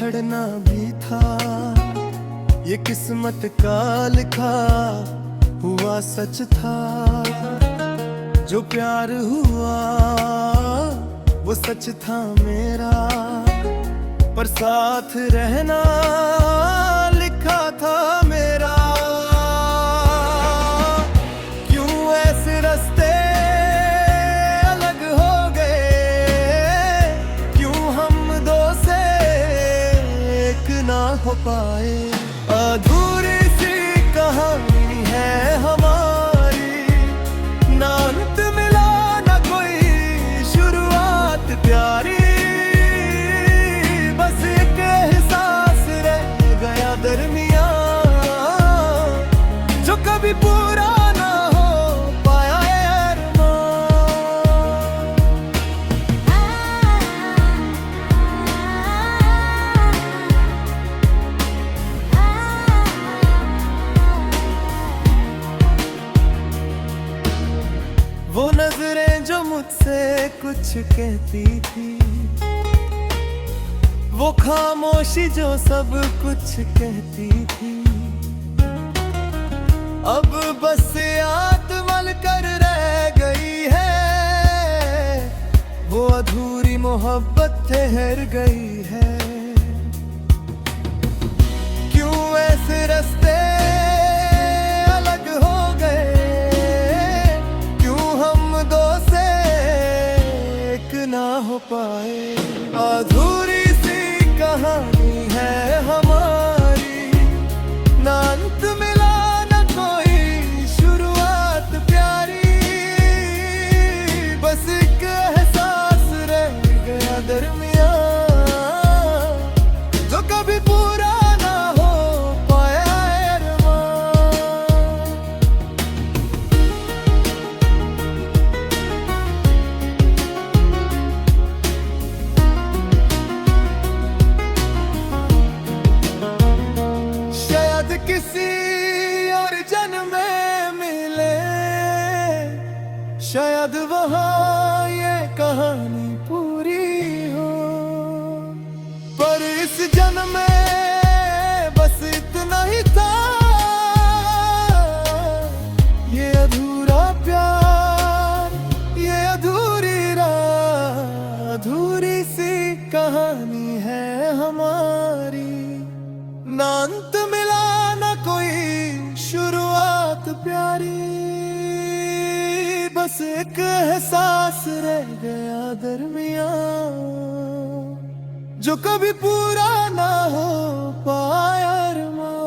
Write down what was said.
बिछड़ना भी था, ये किस्मत का लिखा हुआ सच था। जो प्यार हुआ वो सच था मेरा, पर साथ रहना लिखा था मेरा। क्यों ऐसे रास्ते अलग हो गए, क्यों हम दो से एक ना हो पाए। अधूरी सी कहानी है हमारी, ना अंत मिला ना कोई शुरुआत प्यारी। बस एक एहसास रह गया दरमियां, जो कभी पूरा ना हो पाया अरमां। वो नजरें जो मुझसे कुछ कहती थी, वो खामोशी जो सब कुछ कहती थी, अब बस याद मल कर रह गई है। वो अधूरी मोहब्बत ठहर गई है। क्यों ऐसे रास्ते अलग हो गए, क्यों हम दो से एक ना हो पाए। अधूरी कहानी है हमारी, ना अंत मिला ना कोई शुरुआत प्यारी। बस एक एहसास रह गया दरमियां, जो कभी पूरा ना हो पाया अरमां। किसी और जन्म में मिले, शायद वहाँ ये कहानी पूरी हो। पर इस जन्म में बस इतना ही था, ये अधूरा प्यार, ये अधूरी राह। अधूरी सी कहानी है हमारी, ना अंत मिला ना कोई शुरुआत प्यारी। बस एक एहसास रह गया दरमियां, जो कभी पूरा ना हो पाया अरमां।